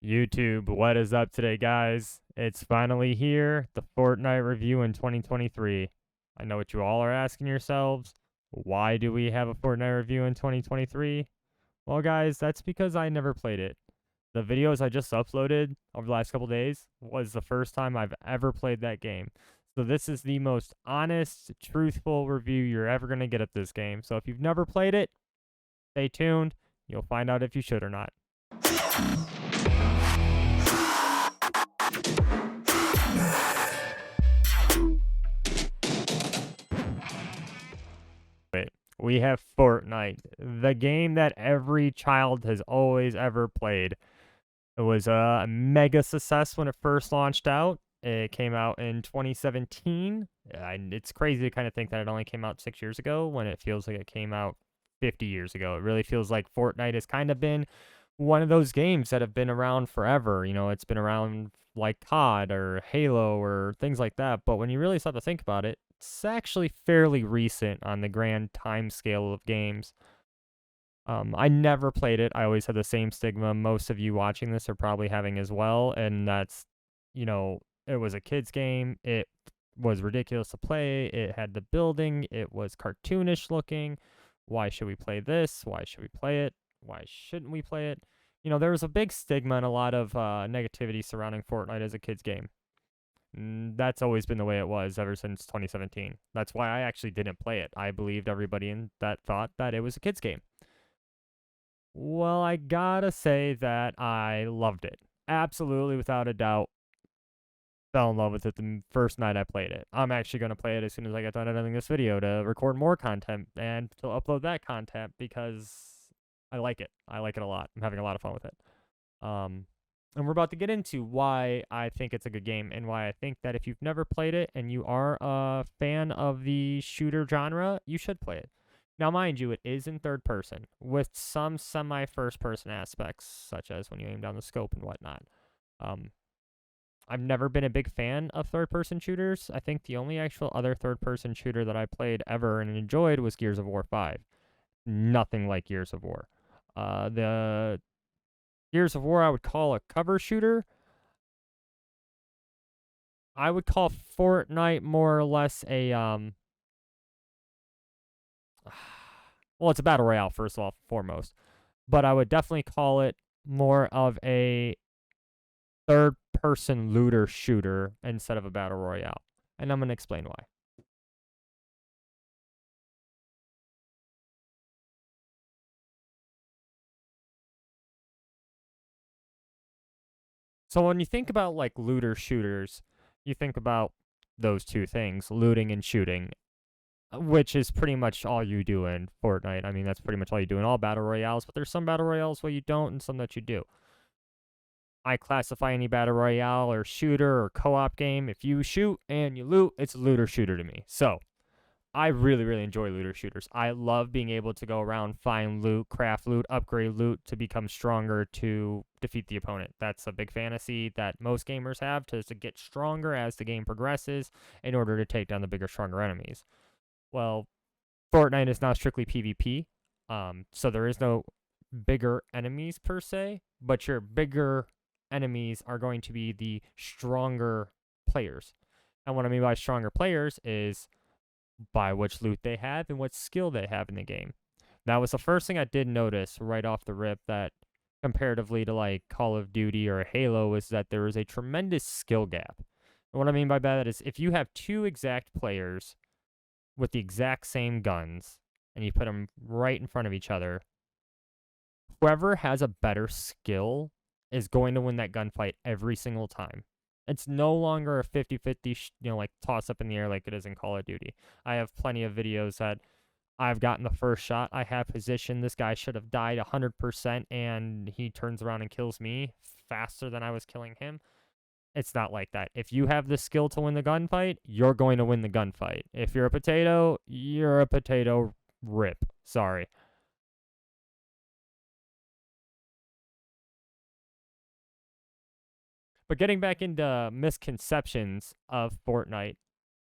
YouTube, what is up today, guys? It's finally here, the Fortnite review in 2023. I know what you all are asking yourselves. Why do we have a Fortnite review in 2023? Well, guys, that's because I never played it. The videos I just uploaded over the last couple days was the first time I've ever played that game. So this is the most honest, truthful review you're ever going to get at this game. So if you've never played it, stay tuned. You'll find out if you should or not. We have Fortnite, the game that every child has always ever played. It was a mega success when it first launched out. It came out in 2017. It's crazy to kind of think that it only came out 6 years ago when it feels like it came out 50 years ago. It really feels like Fortnite has kind of been one of those games that have been around forever. You know, it's been around like COD or Halo or things like that. But when you really start to think about it, it's actually fairly recent on the grand time scale of games. I never played it. I always had the same stigma most of you watching this are probably having as well, and that's, it was a kid's game. It was ridiculous to play. It had the building. It was cartoonish looking. Why should we play this? Why should we play it? Why shouldn't we play it? There was a big stigma and a lot of negativity surrounding Fortnite as a kid's game. That's always been the way it was ever since 2017. That's why I actually didn't play it. I believed everybody in that thought that it was a kid's game. Well, I gotta say that I loved it. Absolutely, without a doubt, fell in love with it the first night I played it. I'm actually going to play it as soon as I get done editing this video to record more content and to upload that content because I like it. I like it a lot. I'm having a lot of fun with it. And we're about to get into why I think it's a good game and why I think that if you've never played it and you are a fan of the shooter genre, you should play it. Now, mind you, it is in third person with some semi-first person aspects, such as when you aim down the scope and whatnot. I've never been a big fan of third person shooters. I think the only actual other third person shooter that I played ever and enjoyed was Gears of War 5. Nothing like Gears of War. The Gears of War I would call a cover shooter. I would call Fortnite more or less a well, it's a battle royale first of all, foremost, but I would definitely call it more of a third person looter shooter instead of a battle royale. And I'm going to explain why. So when you think about like looter shooters, you think about those two things, looting and shooting, which is pretty much all you do in Fortnite. I mean, that's pretty much all you do in all battle royales, but there's some battle royales where you don't and some that you do. I classify any battle royale or shooter or co-op game, if you shoot and you loot, it's a looter shooter to me. So I really, really enjoy looter shooters. I love being able to go around, find loot, craft loot, upgrade loot to become stronger to defeat the opponent. That's a big fantasy that most gamers have to get stronger as the game progresses in order to take down the bigger, stronger enemies. Well, Fortnite is now strictly PvP, so there is no bigger enemies per se, but your bigger enemies are going to be the stronger players. And what I mean by stronger players is by which loot they have and what skill they have in the game. That was the first thing I did notice right off the rip, that comparatively to like Call of Duty or Halo, was that there is a tremendous skill gap. And what I mean by that is if you have two exact players with the exact same guns and you put them right in front of each other, whoever has a better skill is going to win that gunfight every single time. It's no longer a 50-50, like toss up in the air like it is in Call of Duty. I have plenty of videos that I've gotten the first shot. I have position. This guy should have died 100%, and he turns around and kills me faster than I was killing him. It's not like that. If you have the skill to win the gunfight, you're going to win the gunfight. If you're a potato, you're a potato. Rip. Sorry. But getting back into misconceptions of Fortnite,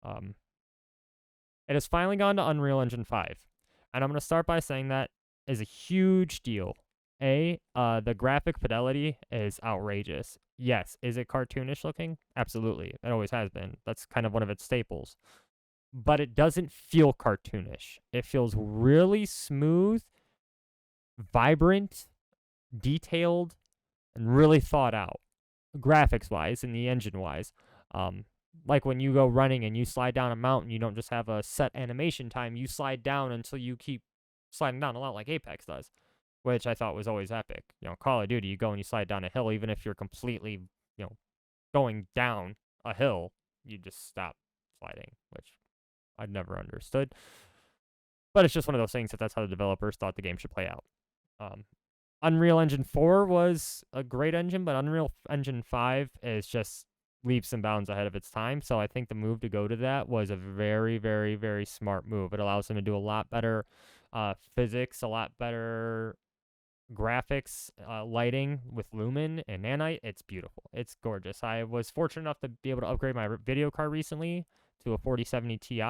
it has finally gone to Unreal Engine 5. And I'm going to start by saying that is a huge deal. The graphic fidelity is outrageous. Yes, is it cartoonish looking? Absolutely. It always has been. That's kind of one of its staples. But it doesn't feel cartoonish. It feels really smooth, vibrant, detailed, and really thought out, graphics wise and the engine wise. Um, like when you go running and you slide down a mountain, you don't just have a set animation time. You slide down until you keep sliding down a lot, like Apex does, which I thought was always epic. Call of Duty, you go and you slide down a hill, even if you're completely, going down a hill, you just stop sliding, which I'd never understood. But it's just one of those things that's how the developers thought the game should play out. Um, Unreal Engine 4 was a great engine, but Unreal Engine 5 is just leaps and bounds ahead of its time. So I think the move to go to that was a very, very, very smart move. It allows them to do a lot better physics, a lot better graphics, lighting with Lumen and Nanite. It's beautiful. It's gorgeous. I was fortunate enough to be able to upgrade my video card recently to a 4070 Ti,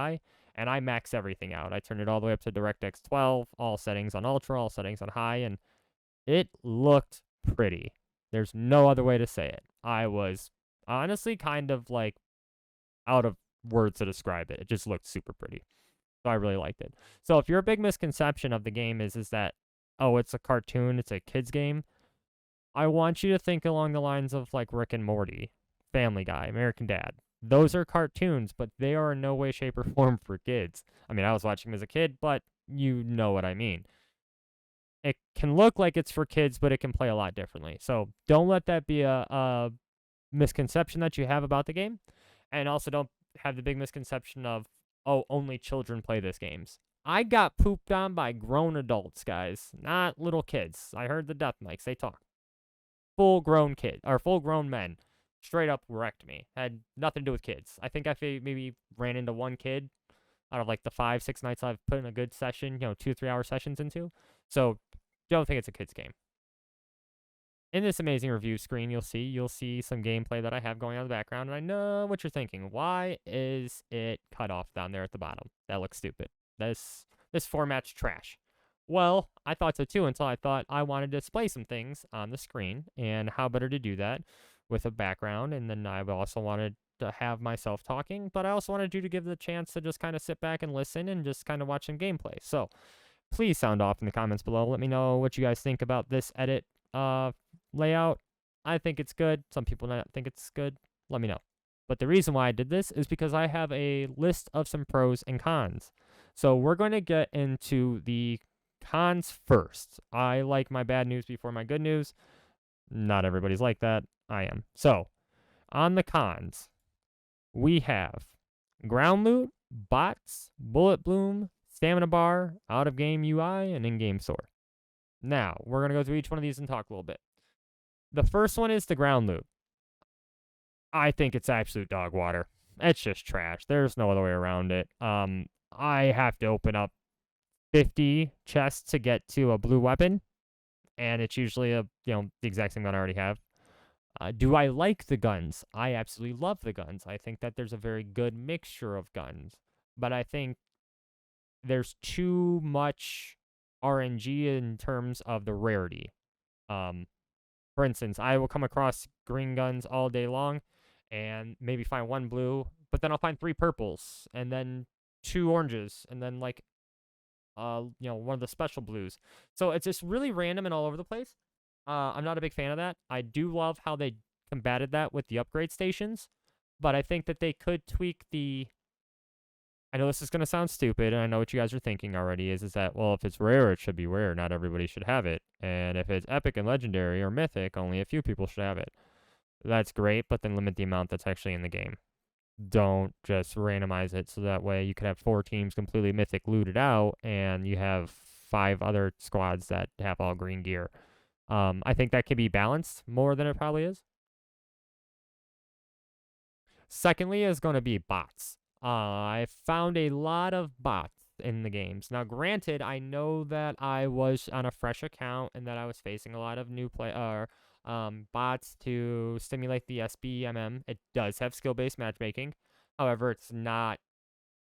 and I maxed everything out. I turned it all the way up to DirectX 12, all settings on Ultra, all settings on High, and it looked pretty. There's no other way to say it. I was honestly kind of like out of words to describe it. It just looked super pretty. So I really liked it. So if your big misconception of the game is that, oh, it's a cartoon, it's a kid's game, I want you to think along the lines of like Rick and Morty, Family Guy, American Dad. Those are cartoons, but they are in no way, shape, or form for kids. I mean, I was watching them as a kid, but you know what I mean. It can look like it's for kids, but it can play a lot differently. So don't let that be a misconception that you have about the game. And also don't have the big misconception of, oh, only children play this games. I got pooped on by grown adults, guys, not little kids. I heard the death mics, they talk. Full grown kid or full grown men straight up wrecked me. Had nothing to do with kids. I think I maybe ran into one kid out of like the 5-6 nights I've put in a good session, 2-3 hour sessions into. So don't think it's a kid's game. In this amazing review screen, you'll see some gameplay that I have going on in the background, and I know what you're thinking. Why is it cut off down there at the bottom? That looks stupid. This format's trash. Well, I thought so too until I thought I wanted to display some things on the screen, and how better to do that with a background, and then I also wanted to have myself talking, but I also wanted you to give the chance to just kind of sit back and listen and just kind of watch some gameplay. So please sound off in the comments below. Let me know what you guys think about this edit layout. I think it's good. Some people not think it's good. Let me know. But the reason why I did this is because I have a list of some pros and cons. So we're going to get into the cons first. I like my bad news before my good news. Not everybody's like that. I am. So on the cons, we have ground loot, bots, bullet bloom, stamina bar, out of game UI, and in-game sword. Now, we're going to go through each one of these and talk a little bit. The first one is the ground loot. I think it's absolute dog water. It's just trash. There's no other way around it. I have to open up 50 chests to get to a blue weapon, and it's usually the exact same gun I already have. Do I like the guns? I absolutely love the guns. I think that there's a very good mixture of guns, but I think there's too much RNG in terms of the rarity. For instance, I will come across green guns all day long and maybe find one blue, but then I'll find 3 purples and then 2 oranges and then like one of the special blues. So it's just really random and all over the place. I'm not a big fan of that. I do love how they combated that with the upgrade stations, but I think that they could tweak the... I know this is going to sound stupid, and I know what you guys are thinking already, is that, well, if it's rare, it should be rare. Not everybody should have it. And if it's epic and legendary or mythic, only a few people should have it. That's great, but then limit the amount that's actually in the game. Don't just randomize it so that way you could have 4 teams completely mythic looted out, and you have 5 other squads that have all green gear. I think that could be balanced more than it probably is. Secondly is going to be bots. I found a lot of bots in the games. Now, granted, I know that I was on a fresh account and that I was facing a lot of new bots to stimulate the SBMM. It does have skill-based matchmaking. However, it's not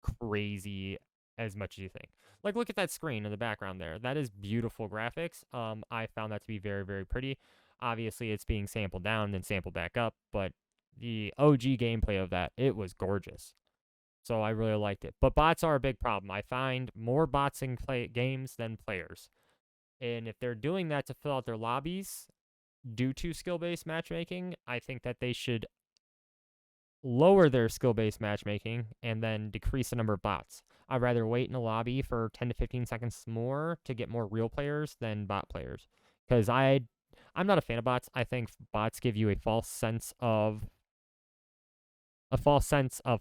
crazy as much as you think. Like, look at that screen in the background there. That is beautiful graphics. I found that to be very, very pretty. Obviously, it's being sampled down and then sampled back up, but the OG gameplay of that, it was gorgeous. So I really liked it. But bots are a big problem. I find more bots in games than players. And if they're doing that to fill out their lobbies due to skill-based matchmaking, I think that they should lower their skill-based matchmaking and then decrease the number of bots. I'd rather wait in a lobby for 10 to 15 seconds more to get more real players than bot players. Because I'm not a fan of bots. I think bots give you a false sense of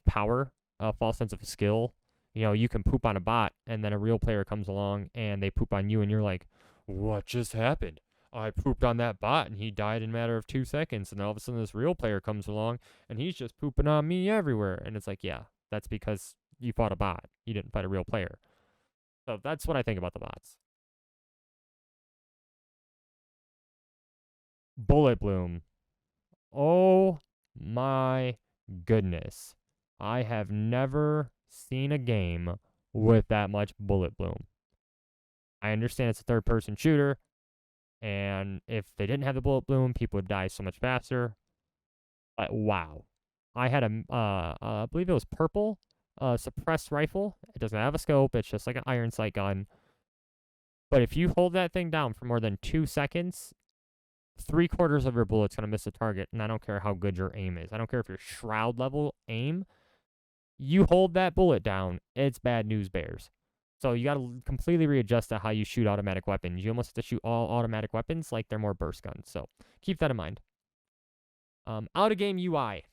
power, a false sense of skill. You know, you can poop on a bot, and then a real player comes along and they poop on you, and you're like, what just happened? I pooped on that bot, and he died in a matter of 2 seconds. And all of a sudden, this real player comes along, and he's just pooping on me everywhere. And it's like, yeah, that's because you fought a bot. You didn't fight a real player. So that's what I think about the bots. Bullet Bloom. Oh my goodness. I have never seen a game with that much bullet bloom. I understand it's a third person shooter, and if they didn't have the bullet bloom, people would die so much faster. But wow. I had I believe it was purple, suppressed rifle. It doesn't have a scope, it's just like an iron sight gun. But if you hold that thing down for more than 2 seconds, 3/4 of your bullet's gonna miss the target, and I don't care how good your aim is. I don't care if you're shroud level aim. You hold that bullet down, it's bad news bears. So you got to completely readjust to how you shoot automatic weapons. You almost have to shoot all automatic weapons like they're more burst guns. So keep that in mind. Out of game UI.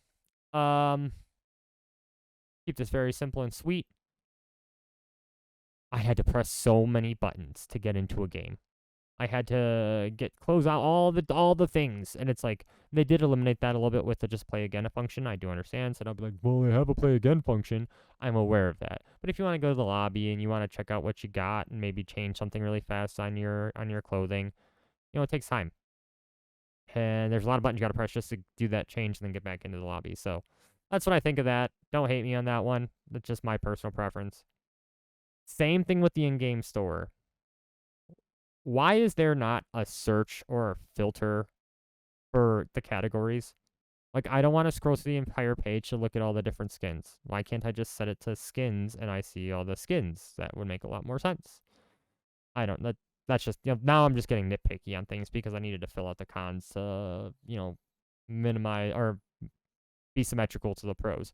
Keep this very simple and sweet. I had to press so many buttons to get into a game. I had to close out all the things, and it's like they did eliminate that a little bit with the just play again function. I do understand, so I'll be like, well, they have a play again function. I'm aware of that. But if you want to go to the lobby and you want to check out what you got and maybe change something really fast on your clothing, it takes time. And there's a lot of buttons you got to press just to do that change and then get back into the lobby. So that's what I think of that. Don't hate me on that one. That's just my personal preference. Same thing with the in-game store. Why is there not a search or a filter for the categories? Like, I don't want to scroll through the entire page to look at all the different skins. Why can't I just set it to skins and I see all the skins? That would make a lot more sense. I don't, that's just, now I'm just getting nitpicky on things because I needed to fill out the cons to, minimize or be symmetrical to the pros.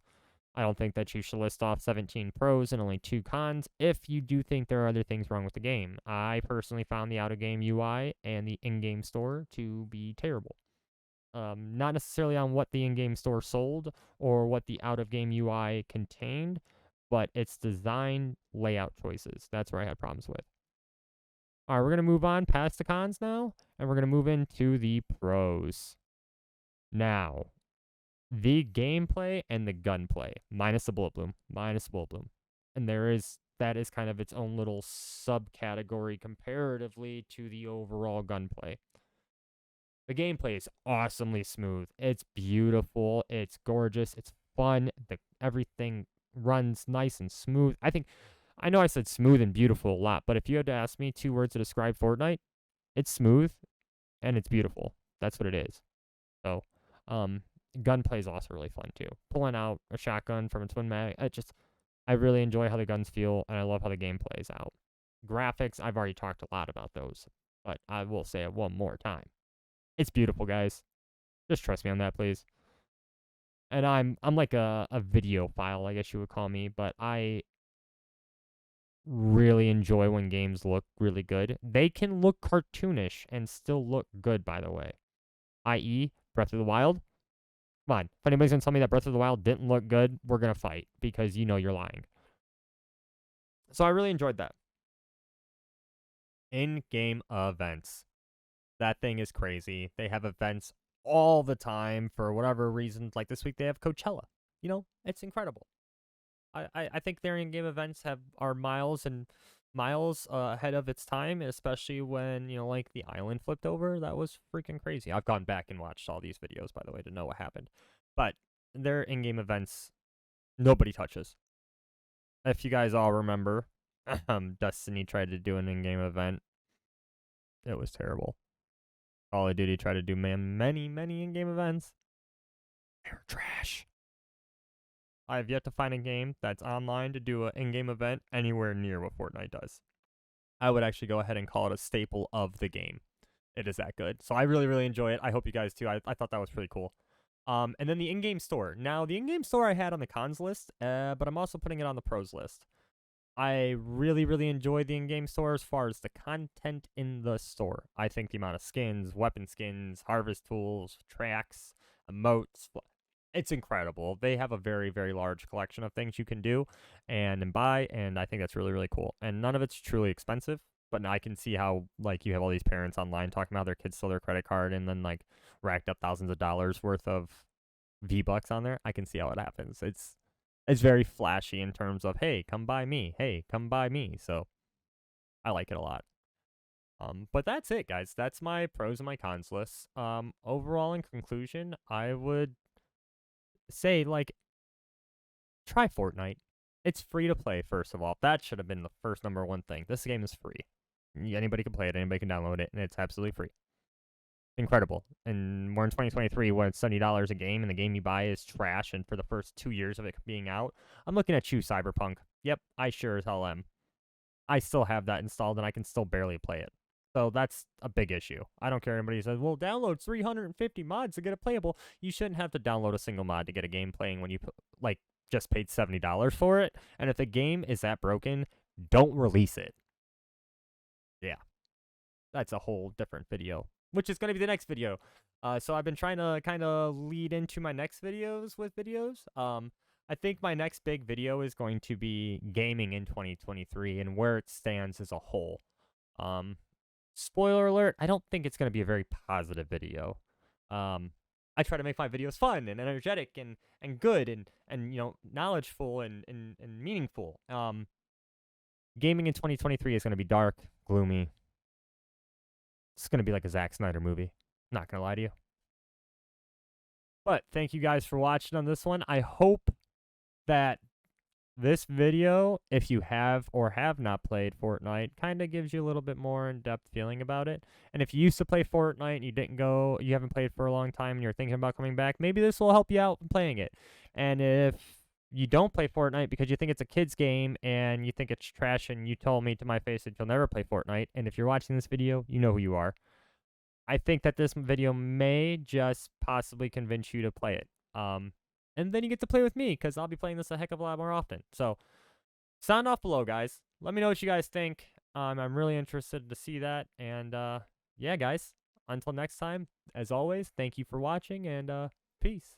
I don't think that you should list off 17 pros and only 2 cons if you do think there are other things wrong with the game. I personally found the out-of-game UI and the in-game store to be terrible. Not necessarily on what the in-game store sold or what the out-of-game UI contained, but its design layout choices. That's where I had problems with. All right, we're going to move on past the cons now, and we're going to move into the pros. Now, the gameplay and the gunplay, minus the bullet bloom. And that is kind of its own little subcategory comparatively to the overall gunplay. The gameplay is awesomely smooth. It's beautiful. It's gorgeous. It's fun. Everything runs nice and smooth. I know I said smooth and beautiful a lot, but if you had to ask me 2 words to describe Fortnite, it's smooth and it's beautiful. That's what it is. So, gunplay is also really fun too. Pulling out a shotgun from a twin mag, I really enjoy how the guns feel, and I love how the game plays out. Graphics, I've already talked a lot about those, but I will say it one more time. It's beautiful, guys. Just trust me on that, please. And I'm like a videophile, I guess you would call me, but I really enjoy when games look really good. They can look cartoonish and still look good, by the way. i.e., Breath of the Wild. Come on. If anybody's going to tell me that Breath of the Wild didn't look good, we're going to fight because you're lying. So I really enjoyed that. In-game events. That thing is crazy. They have events all the time for whatever reasons. Like this week, they have Coachella. It's incredible. I think their in-game events are miles and miles ahead of its time, especially when, like the island flipped over. That was freaking crazy. I've gone back and watched all these videos, by the way, to know what happened. But their in-game events, nobody touches. If you guys all remember, Destiny tried to do an in-game event. It was terrible. Call of Duty tried to do many in-game events. They were trash. I have yet to find a game that's online to do an in-game event anywhere near what Fortnite does. I would actually go ahead and call it a staple of the game. It is that good. So I really enjoy it. I hope you guys too. I thought that was pretty cool. And then the in-game store. Now, the in-game store I had on the cons list, but I'm also putting it on the pros list. I really enjoy the in-game store as far as the content in the store. I think the amount of skins, weapon skins, harvest tools, tracks, emotes, it's incredible. They have a very large collection of things you can do and buy, and I think that's really cool. And none of it's truly expensive, but I can see how, like, you have all these parents online talking about their kids stole their credit card and then, like, racked up thousands of dollars worth of V-Bucks on there. I can see how it happens. It's very flashy in terms of, hey, come buy me. Hey, come buy me. So I like it a lot. But that's it, guys. That's my pros and my cons list. Overall, in conclusion, I would say, like, try Fortnite. It's free to play, first of all. That should have been the first #1 thing. This game is free. Anybody can play it. Anybody can download it, and it's absolutely free. Incredible. And we're in 2023 when it's $70 a game and the game you buy is trash, and for the first 2 years of it being out, I'm looking at you, Cyberpunk. Yep, I sure as hell am. I still have that installed and I can still barely play it. So that's a big issue. I don't care if anybody says, well, download 350 mods to get it playable. You shouldn't have to download a single mod to get a game playing when you like just paid $70 for it. And if the game is that broken, don't release it. Yeah. That's a whole different video, which is going to be the next video. So I've been trying to kind of lead into my next videos with videos. I think my next big video is going to be gaming in 2023 and where it stands as a whole. Spoiler alert, I don't think it's going to be a very positive video. I try to make my videos fun and energetic and good and you know, knowledgeful and meaningful. Gaming in 2023 is going to be dark, gloomy. It's going to be like a Zack Snyder movie. Not going to lie to you. But thank you guys for watching on this one. I hope that this video, if you have or have not played Fortnite, kind of gives you a little bit more in-depth feeling about it. And if you used to play Fortnite and you haven't played for a long time and you're thinking about coming back, maybe this will help you out in playing it. And if you don't play Fortnite because you think it's a kid's game and you think it's trash and you told me to my face that you'll never play Fortnite, and if you're watching this video, you know who you are. I think that this video may just possibly convince you to play it. And then you get to play with me, because I'll be playing this a heck of a lot more often. So, sound off below, guys. Let me know what you guys think. I'm really interested to see that. And, yeah, guys. Until next time, as always, thank you for watching, and, peace.